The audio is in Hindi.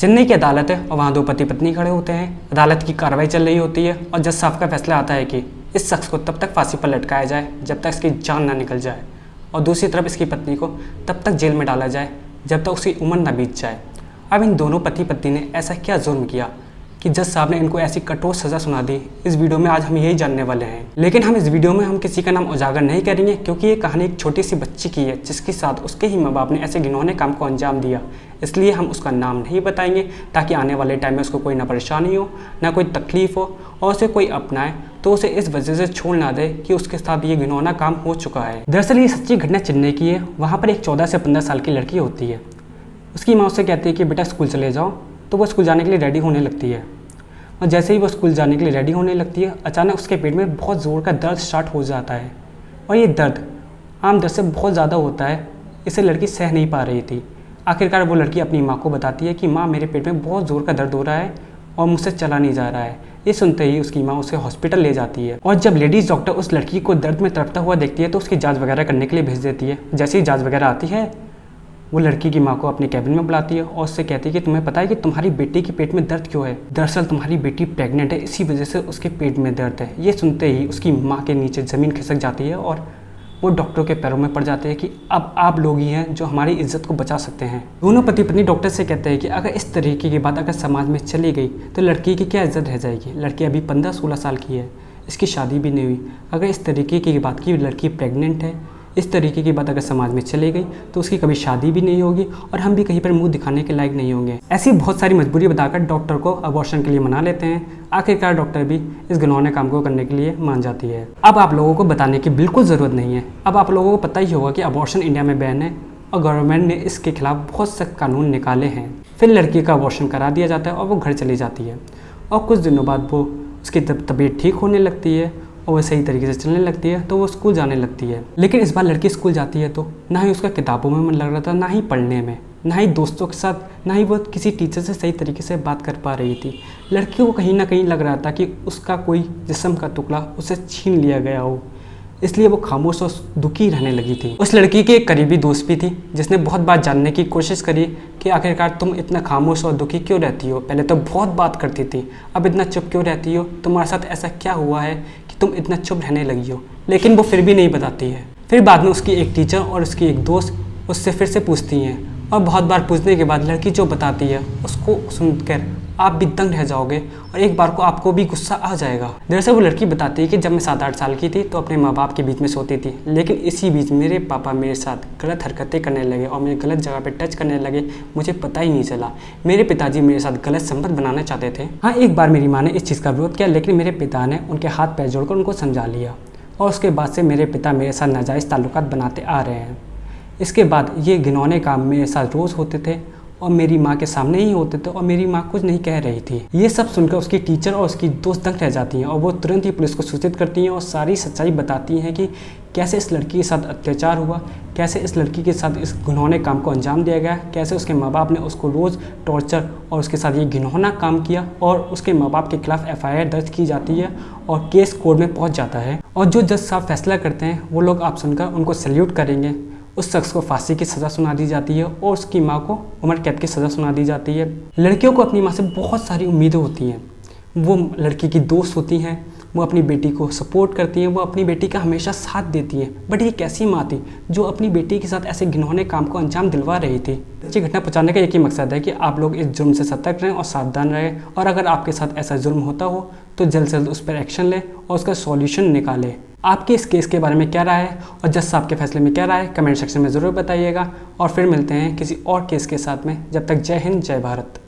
चेन्नई की अदालत है और वहाँ दो पति पत्नी खड़े होते हैं। अदालत की कार्रवाई चल रही होती है और जज साहब का फैसला आता है कि इस शख्स को तब तक फांसी पर लटकाया जाए जब तक इसकी जान ना निकल जाए, और दूसरी तरफ इसकी पत्नी को तब तक जेल में डाला जाए जब तक उसकी उम्र ना बीत जाए। अब इन दोनों पति पत्नी ने ऐसा क्या जुर्म किया कि जज साहब ने इनको ऐसी कठोर सज़ा सुना दी। इस वीडियो में आज हम यही जानने वाले हैं। लेकिन हम इस वीडियो में किसी का नाम उजागर नहीं करेंगे, क्योंकि ये कहानी एक छोटी सी बच्ची की है जिसके साथ उसके ही माँ बाप ने ऐसे घिनौने काम को अंजाम दिया। इसलिए हम उसका नाम नहीं बताएंगे ताकि आने वाले टाइम में उसको कोई ना परेशानी हो, ना कोई तकलीफ हो, और उसे कोई अपनाए तो उसे इस वजह से छोड़ ना दे कि उसके साथ ये घिनौना काम हो चुका है। दरअसल ये सच्ची घटना चेन्नई की है। वहाँ पर एक 14 से 15 साल की लड़की होती है। उसकी माँ उससे कहती है कि बेटा स्कूल चले जाओ, तो वो स्कूल जाने के लिए रेडी होने लगती है। और जैसे ही वो स्कूल जाने के लिए रेडी होने लगती है, अचानक उसके पेट में बहुत ज़ोर का दर्द स्टार्ट हो जाता है। और ये दर्द आम दर्द से बहुत ज़्यादा होता है। इसे लड़की सह नहीं पा रही थी। आखिरकार वो लड़की अपनी माँ को बताती है कि माँ, मेरे पेट में बहुत ज़ोर का दर्द हो रहा है और मुझसे चला नहीं जा रहा है। ये सुनते ही उसकी माँ उसे हॉस्पिटल ले जाती है। और जब लेडीज़ डॉक्टर उस लड़की को दर्द में तड़पता हुआ देखती है तो उसकी जाँच वगैरह करने के लिए भेज देती है। जैसे ही जाँच वगैरह आती है, वो लड़की की माँ को अपने कैबिन में बुलाती है और उससे कहती है कि तुम्हें पता है कि तुम्हारी बेटी के पेट में दर्द क्यों है? दरअसल तुम्हारी बेटी प्रेग्नेंट है, इसी वजह से उसके पेट में दर्द है। ये सुनते ही उसकी माँ के नीचे ज़मीन खिसक जाती है और वो डॉक्टरों के पैरों में पड़ जाते हैं कि अब आप लोग ही हैं जो हमारी इज्जत को बचा सकते हैं। दोनों पति पत्नी डॉक्टर से कहते हैं कि अगर इस तरीके की बात अगर समाज में चली गई तो लड़की की क्या इज्जत रह जाएगी। लड़की अभी 15-16 साल की है, इसकी शादी भी नहीं हुई। अगर इस तरीके की बात की लड़की प्रेग्नेंट है, इस तरीके की बात अगर समाज में चली गई तो उसकी कभी शादी भी नहीं होगी और हम भी कहीं पर मुंह दिखाने के लायक नहीं होंगे। ऐसी बहुत सारी मजबूरी बताकर डॉक्टर को अबॉर्शन के लिए मना लेते हैं। आखिरकार डॉक्टर भी इस घिनौने काम को करने के लिए मान जाती है। अब आप लोगों को बताने की बिल्कुल ज़रूरत नहीं है। अब आप लोगों को पता ही होगा कि अबॉर्शन इंडिया में बैन है और गवर्नमेंट ने इसके खिलाफ बहुत सख्त कानून निकाले हैं। फिर लड़की का अबॉर्शन करा दिया जाता है और वो घर चली जाती है। और कुछ दिनों बाद वो उसकी तबीयत ठीक होने लगती है और वह सही तरीके से चलने लगती है, तो वो स्कूल जाने लगती है। लेकिन इस बार लड़की स्कूल जाती है तो ना ही उसका किताबों में मन लग रहा था, ना ही पढ़ने में, ना ही दोस्तों के साथ, ना ही वो किसी टीचर से सही तरीके से बात कर पा रही थी। लड़की को कहीं ना कहीं लग रहा था कि उसका कोई जिस्म का टुकड़ा उसे छीन लिया गया हो, इसलिए वो खामोश और दुखी रहने लगी थी। उस लड़की की एक करीबी दोस्त भी थी जिसने बहुत बात जानने की कोशिश करी कि आखिरकार तुम इतना खामोश और दुखी क्यों रहती हो। पहले तो बहुत बात करती थी, अब इतना चुप क्यों रहती हो? तुम्हारे साथ ऐसा क्या हुआ है कि तुम इतना चुप रहने लगी हो? लेकिन वो फिर भी नहीं बताती है। फिर बाद में उसकी एक टीचर और उसकी एक दोस्त उससे फिर से पूछती हैं और बहुत बार पूछने के बाद लड़की जो बताती है उसको सुनकर आप भी दंग रह जाओगे और एक बार को आपको भी गुस्सा आ जाएगा। दरअसल वो लड़की बताती है कि जब मैं 7-8 साल की थी तो अपने माँ बाप के बीच में सोती थी, लेकिन इसी बीच मेरे पापा मेरे साथ गलत हरकतें करने लगे और मुझे गलत जगह पे टच करने लगे। मुझे पता ही नहीं चला। मेरे पिताजी मेरे साथ गलत संबंध बनाना चाहते थे। हाँ, एक बार मेरी माँ ने इस चीज़ का विरोध किया, लेकिन मेरे पिता ने उनके हाथ पैर जोड़कर उनको समझा लिया और उसके बाद से मेरे पिता मेरे साथ नाजायज़ ताल्लुकात बनाते आ रहे हैं। इसके बाद ये घिनौने काम मेरे साथ रोज़ होते थे और मेरी माँ के सामने ही होते थे और मेरी माँ कुछ नहीं कह रही थी। ये सब सुनकर उसकी टीचर और उसकी दोस्त दंग रह जाती हैं और वो तुरंत ही पुलिस को सूचित करती हैं और सारी सच्चाई बताती हैं कि कैसे इस लड़की के साथ अत्याचार हुआ, कैसे इस लड़की के साथ इस घिनौने काम को अंजाम दिया गया, कैसे उसके माँ बाप ने उसको रोज़ टॉर्चर और उसके साथ ये घिनौना काम किया और उसके माँ बाप के खिलाफ FIR दर्ज की जाती है और केस कोर्ट में पहुँच जाता है। और जो जज साहब फैसला करते हैं वो लोग आप सुनकर उनको सैल्यूट करेंगे। उस शख्स को फांसी की सज़ा सुना दी जाती है और उसकी माँ को उम्र कैद की सज़ा सुना दी जाती है। लड़कियों को अपनी माँ से बहुत सारी उम्मीदें होती हैं। वो लड़की की दोस्त होती हैं, वो अपनी बेटी को सपोर्ट करती हैं, वो अपनी बेटी का हमेशा साथ देती हैं। बट ये कैसी माँ थी जो अपनी बेटी के साथ ऐसे घिनौने काम को अंजाम दिलवा रही थी। अच्छी घटना पहुँचाने का एक ही मकसद है कि आप लोग इस जुर्म से सतर्क रहें और सावधान रहें, और अगर आपके साथ ऐसा जुर्म होता हो तो जल्द से जल्द उस पर एक्शन लें और उसका सॉल्यूशन निकालें। आपकी इस केस के बारे में क्या राय है और जज साहब के फैसले में क्या राय है, कमेंट सेक्शन में ज़रूर बताइएगा। और फिर मिलते हैं किसी और केस के साथ में। जब तक जय हिंद, जय भारत।